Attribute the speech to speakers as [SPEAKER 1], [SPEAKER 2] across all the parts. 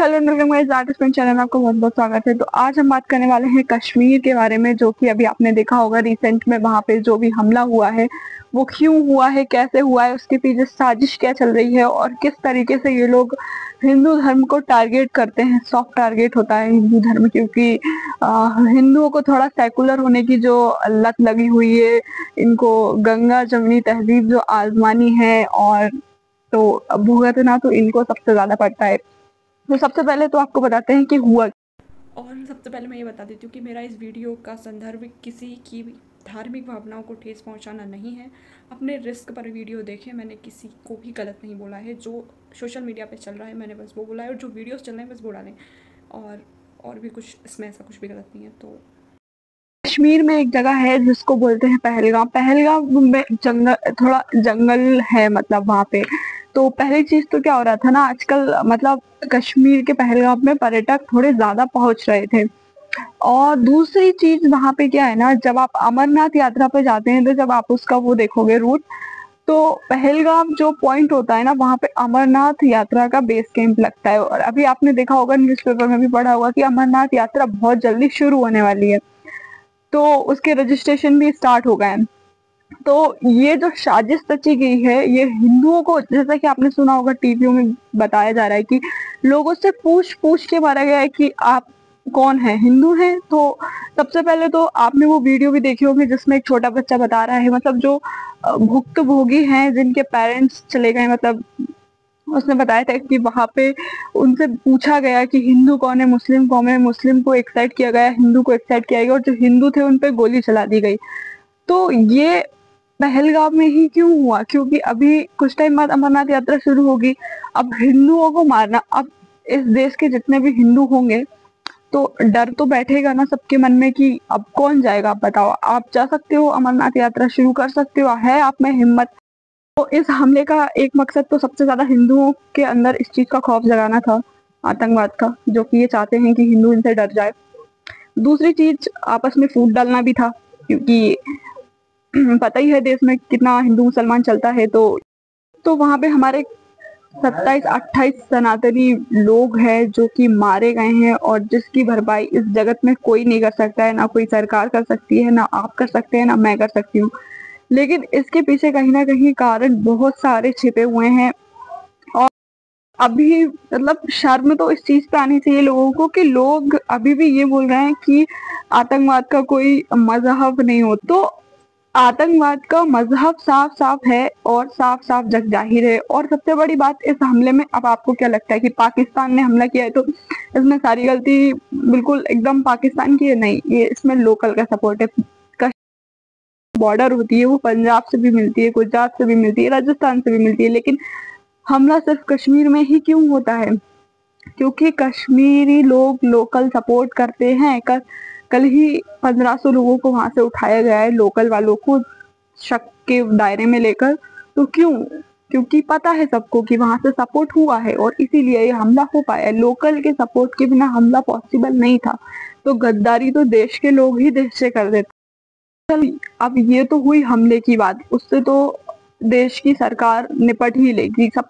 [SPEAKER 1] Hello welcome artist channel में आपका बहुत बहुत स्वागत है। तो आज हम बात करने वाले हैं कश्मीर के बारे में, जो कि अभी आपने देखा होगा रिसेंट में वहां पे जो भी हमला हुआ है वो क्यों हुआ है, कैसे हुआ है, उसके पीछे साजिश क्या चल रही है और किस तरीके से ये लोग हिंदू धर्म को टारगेट करते हैं। सॉफ्ट टारगेट होता है हिंदू धर्म, क्योंकि हिंदुओं को थोड़ा सेकुलर होने की जो लत लगी हुई है, इनको गंगा जमनी तहजीब जो आजमानी है और तो भुगतना तो इनको सबसे ज्यादा पड़ता है। तो सबसे पहले तो आपको बताते हैं कि हुआ।
[SPEAKER 2] और सबसे पहले मैं ये बता देती हूँ कि मेरा इस वीडियो का संदर्भ किसी की भी धार्मिक भावनाओं को ठेस पहुंचाना नहीं है। अपने रिस्क पर वीडियो देखें। मैंने किसी को भी गलत नहीं बोला है। जो सोशल मीडिया पे चल रहा है मैंने बस वो बोला है, और जो वीडियोस चल रहे हैं बस वो डालें, और भी कुछ इसमें ऐसा कुछ भी गलत नहीं है। तो
[SPEAKER 1] कश्मीर में एक जगह है जिसको बोलते हैं पहलगाम। पहलगाम में जंगल, थोड़ा जंगल है मतलब वहां पे। तो पहली चीज तो क्या हो रहा था ना, आजकल मतलब कश्मीर के पहलगाम में पर्यटक थोड़े ज्यादा पहुंच रहे थे। और दूसरी चीज वहां पे क्या है ना, जब आप अमरनाथ यात्रा पे जाते हैं तो जब आप उसका वो देखोगे रूट, तो पहलगाम जो पॉइंट होता है ना, वहां पे अमरनाथ यात्रा का बेस कैंप लगता है। और अभी आपने देखा होगा, न्यूज़पेपर में भी पढ़ा होगा कि अमरनाथ यात्रा बहुत जल्दी शुरू होने वाली है, तो उसके रजिस्ट्रेशन भी स्टार्ट हो गए हैं। तो ये जो साजिश रची गई है, ये हिंदुओं को, जैसा कि आपने सुना होगा टीवियों में बताया जा रहा है कि लोगों से पूछ पूछ के मारा गया है कि आप कौन है, हिंदू हैं। तो सबसे पहले तो आपने वो वीडियो भी देखी होगी जिसमें एक छोटा बच्चा बता रहा है, मतलब जो भुक्तभोगी हैं जिनके पेरेंट्स चले गए, मतलब उसने बताया था कि वहां पे उनसे पूछा गया कि हिंदू कौन है, मुस्लिम कौन है। मुस्लिम को एक साइड किया गया, हिंदू को एक साइड किया गया, और जो हिंदू थे उन पे गोली चला दी गई। तो ये पहलगाम में ही क्यों हुआ? क्योंकि अभी कुछ टाइम बाद अमरनाथ यात्रा शुरू होगी। अब हिंदुओं को मारना, अब इस देश के जितने भी हिंदू होंगे तो डर तो बैठेगा ना सबके मन में कि अब कौन जाएगा। आप बताओ, आप जा सकते हो अमरनाथ यात्रा शुरू कर सकते हो, है आप में हिम्मत? तो इस हमले का एक मकसद तो सबसे ज्यादा हिंदुओं के अंदर इस चीज का खौफ जगाना था, आतंकवाद का, जो कि ये चाहते हैं कि हिंदू इनसे डर जाए। दूसरी चीज आपस में फूट डालना भी था, क्योंकि पता ही है देश में कितना हिंदू मुसलमान चलता है। तो वहां पे हमारे 27-28 सनातनी लोग हैं जो कि मारे गए हैं, और जिसकी भरपाई इस जगत में कोई नहीं कर सकता है, ना कोई सरकार कर सकती है, ना आप कर सकते हैं, ना मैं कर सकती हूँ। लेकिन इसके पीछे कहीं ना कहीं कारण बहुत सारे छिपे हुए हैं। और अभी मतलब शर्म तो इस चीज पे आनी चाहिए लोगों को कि लोग अभी भी ये बोल रहे हैं कि आतंकवाद का कोई मजहब नहीं हो। तो आतंकवाद का मजहब साफ साफ है और साफ साफ जग जाहिर है। और सबसे बड़ी बात इस हमले में, अब आपको क्या लगता है कि पाकिस्तान ने हमला किया है तो इसमें सारी गलती बिल्कुल एकदम पाकिस्तान की है? नहीं, ये इसमें लोकल का सपोर्ट है। बॉर्डर होती है वो पंजाब से भी मिलती है, गुजरात से भी मिलती है, राजस्थान से भी मिलती है, लेकिन हमला सिर्फ कश्मीर में ही क्यों होता है? क्योंकि कश्मीरी लोग लोकल सपोर्ट करते हैं। कल ही 1500 लोगों को वहां से उठाया गया है, लोकल वालों को शक के दायरे में लेकर। तो क्यों? क्योंकि पता है सबको कि वहां से सपोर्ट हुआ है और इसीलिए ये हमला हो पाया है। लोकल के सपोर्ट के बिना हमला पॉसिबल नहीं था। तो गद्दारी तो देश के लोग ही देश से कर देते। चल, अब ये तो हुई हमले की बात, उससे तो देश की सरकार निपट ही लेगी। सब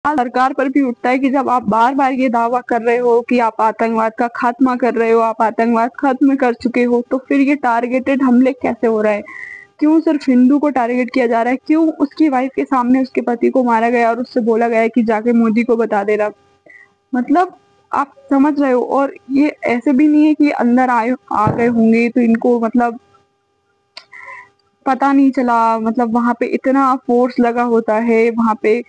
[SPEAKER 1] सरकार पर भी उठता है कि जब आप बार बार ये दावा कर रहे हो कि आप आतंकवाद का खात्मा कर रहे हो, आप आतंकवाद खत्म कर चुके हो, तो फिर ये टारगेटेड हमले कैसे हो रहा है? क्यों सिर्फ हिंदू को टारगेट किया जा रहा है? क्यों उसकी वाइफ के सामने उसके पति को मारा गया और उससे बोला गया कि जाके मोदी को बता देना? मतलब आप समझ रहे हो। और ये ऐसे भी नहीं है कि अंदर आए आ गए होंगे तो इनको मतलब पता नहीं चला। मतलब वहां पे इतना फोर्स लगा होता है, वहां पे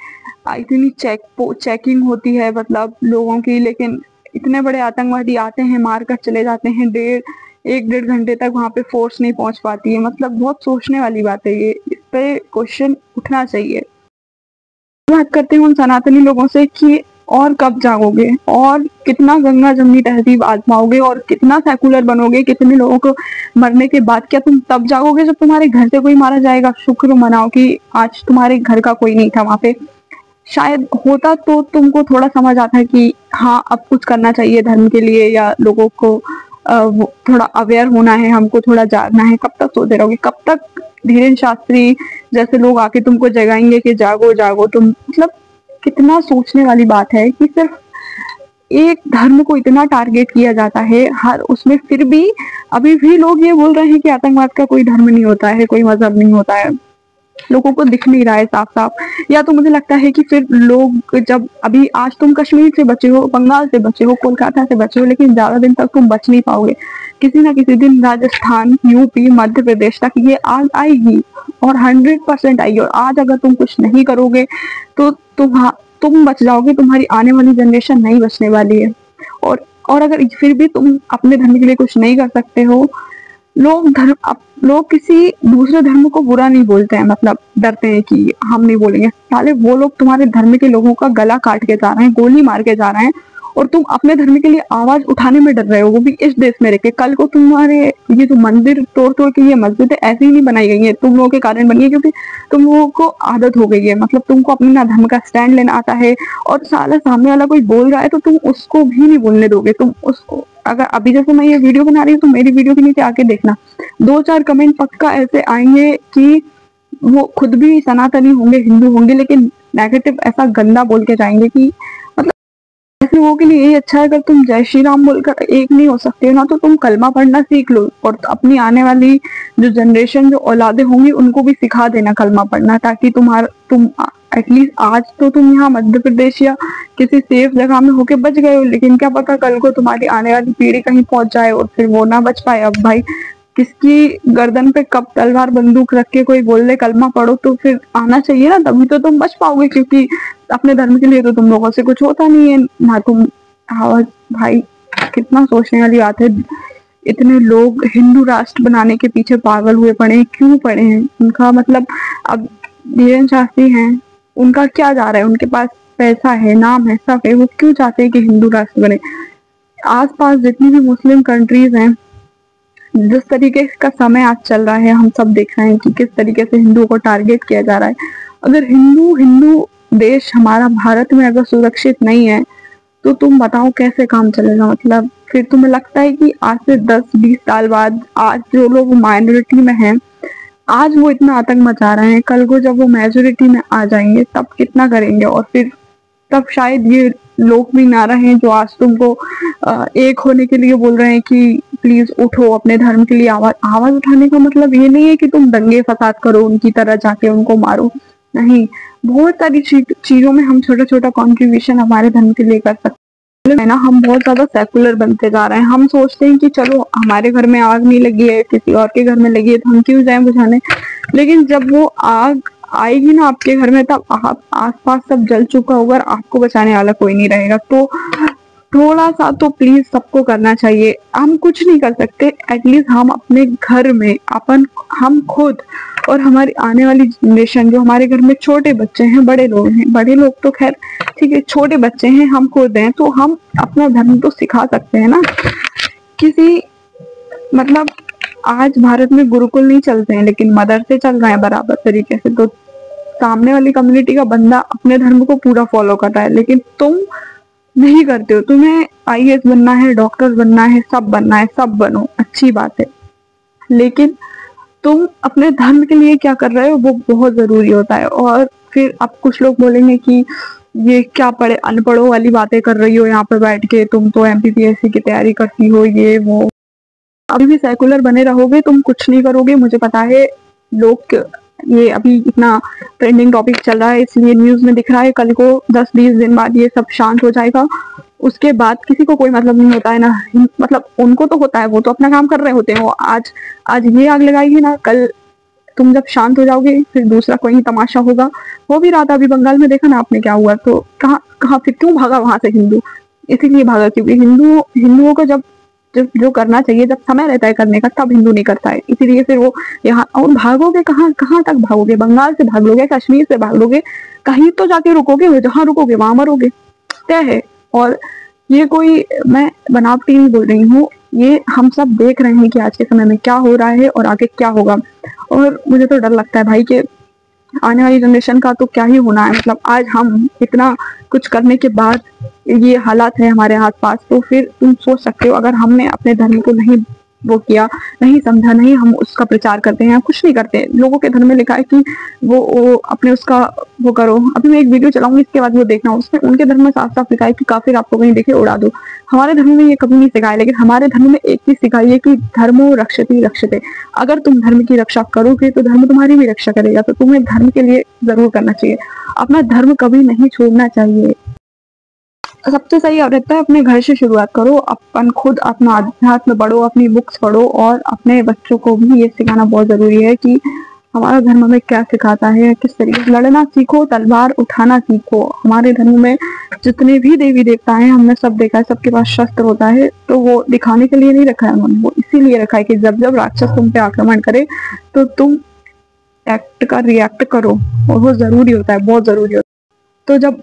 [SPEAKER 1] इतनी चेकिंग होती है मतलब लोगों की, लेकिन इतने बड़े आतंकवादी आते हैं, मार कर चले जाते हैं। 1-1.5 घंटे तक वहां पे फोर्स नहीं पहुंच पाती है। मतलब बहुत सोचने वाली बात है ये, इस पे क्वेश्चन उठना चाहिए। बात करते हैं उन सनातनी लोगों से कि और कब जागोगे, और कितना गंगा जमनी तहजीब आजमाओगे, और कितना सेकुलर बनोगे, कितने लोगों को मरने के बाद? क्या तुम तब जागोगे जब तुम्हारे घर से कोई मारा जाएगा? शुक्र मनाओ कि आज तुम्हारे घर का कोई नहीं था वहां पे। शायद होता तो तुमको थोड़ा समझ आता है कि हाँ अब कुछ करना चाहिए धर्म के लिए, या लोगों को थोड़ा अवेयर होना है, हमको थोड़ा जागना है। कब तक सोते रहोगे? कब तक धीरेन्द्र शास्त्री जैसे लोग आके तुमको जगाएंगे कि जागो जागो तुम? मतलब कितना सोचने वाली बात है कि सिर्फ एक धर्म को इतना टारगेट किया जाता है हर उसमें, फिर भी अभी भी लोग ये बोल रहे हैं कि आतंकवाद का कोई धर्म नहीं होता है, कोई मजहब नहीं होता है। लोगों को दिख नहीं रहा है साफ साफ। या तो मुझे लगता है कि फिर लोग, जब अभी आज तुम कश्मीर से बचे हो, बंगाल से बचे हो, कोलकाता से बचे हो, लेकिन ज्यादा दिन तक तुम बच नहीं पाओगे। किसी ना किसी दिन राजस्थान, यूपी, मध्य प्रदेश तक ये आग आएगी और 100% आएगी। और आज अगर तुम कुछ नहीं करोगे तो तुम बच जाओगे, तुम्हारी आने वाली जनरेशन नहीं बचने वाली है। और अगर फिर भी तुम अपने धर्म के लिए कुछ नहीं कर सकते हो, लोग किसी दूसरे धर्म को बुरा नहीं बोलते हैं, मतलब डरते हैं कि हम नहीं बोलेंगे। साले वो लोग तुम्हारे धर्म के लोगों का गला काट के जा रहे हैं, गोली मार के जा रहे हैं, और तुम अपने धर्म के लिए आवाज उठाने में डर रहे हो, वो भी इस देश में रह के। कल को तुम्हारे ये जो मंदिर तोड़ तोड़ के ये मस्जिद ऐसे ही नहीं बनाई गई है, तुम लोगों के कारण बनी है, क्योंकि तुम लोगों को आदत हो गई है। मतलब तुमको अपने ना धर्म का स्टैंड लेना आता है, और साला सामने वाला कोई बोल रहा है तो तुम उसको भी नहीं बोलने दोगे। तुम उसको, अगर अभी जैसे मैं ये वीडियो बना रही हूँ तो मेरी वीडियो के नीचे आके देखना, 2-4 कमेंट पक्का ऐसे आएंगे कि वो खुद भी सनातनी होंगे, हिंदू होंगे, लेकिन नेगेटिव ऐसा गंदा बोल के जाएंगे कि मतलब ऐसे लोगों के लिए यही अच्छा है। अगर तुम जय श्री राम बोलकर एक नहीं हो सकते हो ना, तो तुम कलमा पढ़ना सीख लो, और अपनी आने वाली जो जनरेशन, जो औलादे होंगी, उनको भी सिखा देना कलमा पढ़ना, ताकि तुम एटलीस्ट आज तो तुम यहाँ मध्य प्रदेश या किसी सेफ जगह में होके बच गए हो, लेकिन क्या पता कल को तुम्हारी आने वाली पीढ़ी कहीं पहुंच जाए और फिर वो ना बच पाए। अब भाई किसकी गर्दन पे कब तलवार बंदूक रख के कोई बोल दे कलमा पढ़ो, तो फिर आना चाहिए ना, तभी तो तुम बच पाओगे। क्योंकि अपने धर्म के लिए तो तुम लोगों से कुछ होता नहीं है ना। तुम भाई कितना सोचने वाली बात है। इतने लोग हिंदू राष्ट्र बनाने के पीछे पागल हुए पड़े हैं, क्यों पड़े हैं? उनका मतलब, अब धीरेन्द्र शास्त्री हैं, उनका क्या जा रहा है? उनके पास पैसा है, नाम है, सब है, वो क्यों चाहते हैं कि हिंदू राष्ट्र बने? आसपास जितनी भी मुस्लिम कंट्रीज हैं, जिस तरीके का समय आज चल रहा है, हम सब देख रहे हैं कि किस तरीके से हिंदुओं को टारगेट किया जा रहा है। अगर हिंदू देश हमारा भारत में अगर सुरक्षित नहीं है, तो तुम बताओ कैसे काम चलेगा? मतलब फिर तुम्हें लगता है कि आज से 10-20 साल बाद, आज जो लोग माइनॉरिटी में हैं, आज वो इतना आतंक मचा रहे हैं, कल को जब वो मेजोरिटी में आ जाएंगे तब कितना करेंगे? और फिर तब शायद ये लोग भी ना रहे जो आज तुमको एक होने के लिए बोल रहे हैं कि प्लीज उठो, अपने धर्म के लिए आवाज उठाने का मतलब ये नहीं है कि तुम दंगे फसाद करो, उनकी तरह जाके उनको मारो। नहीं, बहुत सारी चीजों में हम छोटा छोटा कॉन्ट्रीब्यूशन हमारे धर्म के लिए कर सकते हैं ना। हम बहुत ज्यादा सेकुलर बनते जा रहे हैं। हम सोचते हैं कि चलो हमारे घर में आग नहीं लगी है, किसी और के घर में लगी है, तो हम क्यों जाएं बुझाने? लेकिन जब वो आग आएगी ना आपके घर में, तब आप आसपास सब जल चुका होगा और आपको बचाने वाला कोई नहीं रहेगा। तो थोड़ा सा तो प्लीज सबको करना चाहिए। हम कुछ नहीं कर सकते, एटलीस्ट हम अपने घर में हम खुद और हमारी आने वाली जनरेशन, जो हमारे घर में छोटे बच्चे हैं, बड़े लोग हैं, बड़े लोग तो खैर ठीक है, छोटे बच्चे हैं, हम खुद हैं, तो हम अपना धर्म तो सिखा सकते हैं ना। किसी मतलब आज भारत में गुरुकुल नहीं चलते हैं, लेकिन मदरसे चल रहे हैं बराबर तरीके से। तो सामने वाली कम्युनिटी का बंदा अपने धर्म को पूरा फॉलो कर रहा है, लेकिन तुम नहीं करते हो। तुम्हें IAS बनना है, डॉक्टर बनना है, सब बनना है, सब बनो, अच्छी बात है, लेकिन तुम अपने धर्म के लिए क्या कर रहे हो वो बहुत जरूरी होता है। और फिर अब कुछ लोग बोलेंगे कि ये क्या पढ़े, अनपढ़ों वाली बातें कर रही हो यहाँ पे बैठ के, तुम तो MPPSC की तैयारी करती हो, ये वो। अभी भी सेकुलर बने रहोगे, तुम कुछ नहीं करोगे। मुझे पता है लोग, ये अभी इतना ट्रेंडिंग टॉपिक चल रहा है इसलिए न्यूज में दिख रहा है, कल को 10-20 दिन बाद ये सब शांत हो जाएगा। उसके बाद किसी को कोई मतलब नहीं होता है ना, मतलब उनको तो होता है, वो तो अपना काम कर रहे होते हैं। वो आज ये आग लगाएगी ना, कल तुम जब शांत हो जाओगे फिर दूसरा कोई तमाशा होगा। हो भी रहा था अभी बंगाल में, देखा ना आपने क्या हुआ। तो कहाँ फिर क्यों भागा वहां से हिंदू? इसीलिए भागा क्योंकि हिंदुओं को जब जो करना चाहिए, जब समय रहता है करने का, तब हिंदू नहीं करता है। इसीलिए फिर वो यहाँ, और भागोगे कहाँ तक भागोगे? बंगाल से भाग लोगे, कश्मीर से भाग लोगे, कहीं तो जाके रुकोगे, जहाँ रुकोगे वहां मरोगे, तय है। और ये कोई मैं बनावटी नहीं बोल रही हूँ, ये हम सब देख रहे हैं कि आज के समय में क्या हो रहा है और आगे क्या होगा। और मुझे तो डर लगता है भाई कि आने वाली जनरेशन का तो क्या ही होना है। मतलब आज हम इतना कुछ करने के बाद ये हालात है हमारे आसपास, तो फिर तुम सोच सकते हो अगर हमने अपने धर्म को नहीं वो किया, नहीं समझा, नहीं हम उसका प्रचार करते हैं, कुछ नहीं करते। लोगों के धर्म में लिखा है कि वो अपने उसका वो करो। अभी मैं एक वीडियो चलाऊंगी, इसके बाद वो देखना, उसमें उनके धर्म में साफ साफ लिखा है कि काफिर आपको कहीं देखे उड़ा दो। हमारे धर्म में ये कभी नहीं सिखाया, लेकिन हमारे धर्म में एक चीज सिखाई है कि धर्मो रक्षति रक्षते। अगर तुम धर्म की रक्षा करोगे तो धर्म तुम्हारी भी रक्षा करेगा, तो तुम्हें धर्म के लिए जरूर करना चाहिए, अपना धर्म कभी नहीं छोड़ना चाहिए। सबसे सही रहता है अपने घर से शुरुआत करो, अपन खुद अपना अध्यात्म पढ़ो, अपनी बुक्स पढ़ो, और अपने बच्चों को भी ये सिखाना बहुत जरूरी है कि हमारा धर्म हमें क्या सिखाता है, किस तरीके से लड़ना सीखो, तलवार उठाना सीखो। हमारे धर्म में जितने भी देवी देवता हैं, हमने सब देखा है, सबके पास शस्त्र होता है, तो वो दिखाने के लिए नहीं रखा है उन्होंने, वो इसीलिए रखा है कि जब जब राक्षस तुम पे आक्रमण करे तो तुम एक्ट का रिएक्ट करो, और वो जरूरी होता है, बहुत जरूरी होता है। तो जब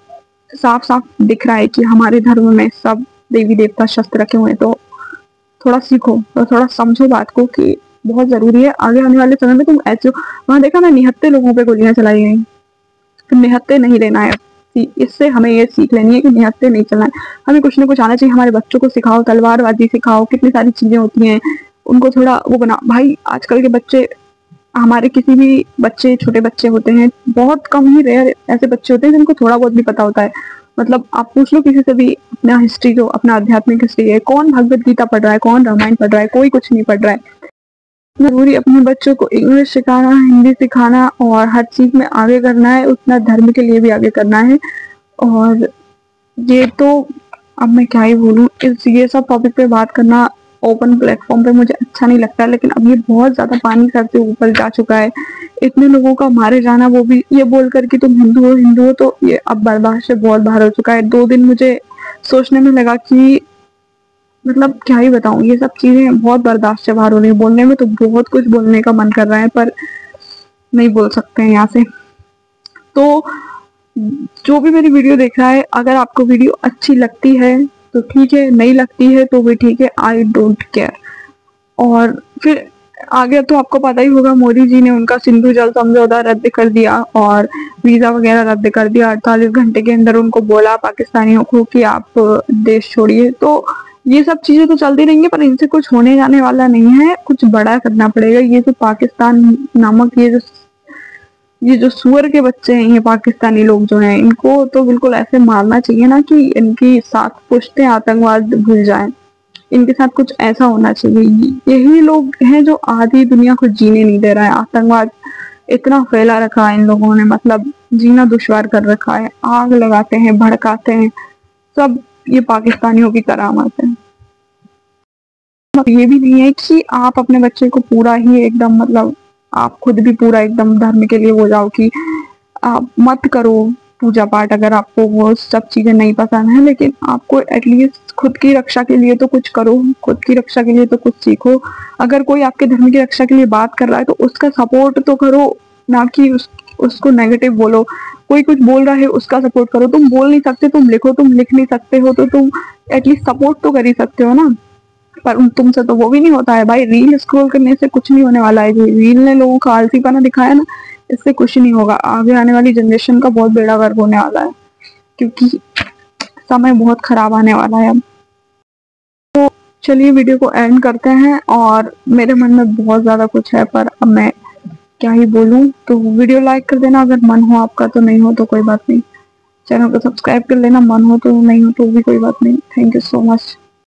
[SPEAKER 1] साफ साफ दिख रहा है कि हमारे धर्म में सब देवी देवता शस्त्र रखे हुए हैं, तो थोड़ा सीखो और थोड़ा समझो बात को कि बहुत जरूरी है। आगे आने वाले समय में तुम ऐसे, वहां देखा ना, निहत्ते लोगों पे गोलियां चलाई गई, तो निहत्ते नहीं लेना है। इससे हमें ये सीख लेनी है कि निहत्ते नहीं चलना है, हमें कुछ ना कुछ आना चाहिए। हमारे बच्चों को सिखाओ, तलवारबाजी सिखाओ, कितनी सारी चीजें होती हैं, उनको थोड़ा वो बना। भाई आजकल के बच्चे, हमारे किसी भी बच्चे, छोटे बच्चे होते हैं, बहुत कम ही रेयर ऐसे बच्चे होते हैं जिनको थोड़ा बहुत भी पता होता है। मतलब आप पूछ लो किसी से भी अपना हिस्ट्री, जो अपना आध्यात्मिक हिस्ट्री है, कौन भगवत गीता पढ़ रहा है, कौन रामायण पढ़ रहा है, कोई कुछ नहीं पढ़ रहा है। जरूरी अपने बच्चों को इंग्लिश सिखाना, हिंदी सिखाना, और हर चीज में आगे करना है, उतना धर्म के लिए भी आगे करना है। और ये तो अब मैं क्या ही बोलूं, ये सब टॉपिक पे बात करना ओपन प्लेटफॉर्म पे मुझे अच्छा नहीं लगता, लेकिन अब ये बहुत ज्यादा पानी सर से ऊपर जा चुका है। इतने लोगों का मारे जाना, वो भी ये बोलकर कि तुम हिंदू हो, तो ये अब बर्दाश्त से बहुत बाहर हो चुका है। 2 दिन मुझे सोचने में लगा कि मतलब क्या ही बताऊं, ये सब चीजें बहुत बर्दाश्त से बाहर हो रही है। बोलने में तो बहुत कुछ बोलने का मन कर रहा है, पर नहीं बोल सकते हैं यहाँ से। तो जो भी मेरी वीडियो देख रहा है, अगर आपको वीडियो अच्छी लगती है तो ठीक है, नहीं लगती है तो भी ठीक है, आई डोंट केयर। और फिर आगे तो आपको पता ही होगा, मोदी जी ने उनका सिंधु जल समझौता रद्द कर दिया और वीजा वगैरह रद्द कर दिया। 48 घंटे के अंदर उनको बोला पाकिस्तानियों को कि आप देश छोड़िए। तो ये सब चीजें तो चलती रहेंगी, पर इनसे कुछ होने जाने वाला नहीं है, कुछ बड़ा करना पड़ेगा। ये जो पाकिस्तान नामक ये जो सुअर के बच्चे हैं, ये पाकिस्तानी लोग जो हैं, इनको तो बिल्कुल ऐसे मारना चाहिए ना कि इनकी 7 पुश्तें आतंकवाद भूल जाएं। इनके साथ कुछ ऐसा होना चाहिए। यही लोग हैं जो आधी दुनिया को जीने नहीं दे रहा है। आतंकवाद इतना फैला रखा है इन लोगों ने, मतलब जीना दुश्वार कर रखा है। आग लगाते हैं, भड़काते हैं, सब ये पाकिस्तानियों की करामात है। ये भी नहीं है कि आप अपने बच्चे को पूरा ही एकदम, मतलब आप खुद भी पूरा एकदम धर्म के लिए हो जाओ कि आप मत करो पूजा पाठ, अगर आपको वो सब चीजें नहीं पसंद है। लेकिन आपको एटलीस्ट खुद की रक्षा के लिए तो कुछ करो, खुद की रक्षा के लिए तो कुछ सीखो। अगर कोई आपके धर्म की रक्षा के लिए बात कर रहा है तो उसका सपोर्ट तो करो, ना कि उसको नेगेटिव बोलो। कोई कुछ बोल रहा है उसका सपोर्ट करो। तुम बोल नहीं सकते, तुम लिखो, तुम लिख नहीं सकते हो तो तुम एटलीस्ट सपोर्ट तो कर ही सकते हो ना। पर तुमसे तो वो भी नहीं होता है भाई। रील स्क्रॉल करने से कुछ नहीं होने वाला है। रील ने लोगों का आलसीपना दिखाया ना, इससे कुछ नहीं होगा। आगे आने वाली जनरेशन का बहुत बेड़ा गर्क होने वाला है, क्योंकि समय बहुत खराब आने वाला है अब। तो चलिए वीडियो को एंड करते हैं। और मेरे मन में बहुत ज्यादा कुछ है, पर अब मैं क्या ही बोलूं। तो वीडियो लाइक कर देना अगर मन हो आपका, तो नहीं हो तो कोई बात नहीं। चैनल को सब्सक्राइब कर लेना, मन हो तो, नहीं हो तो भी कोई बात नहीं। Thank you so much.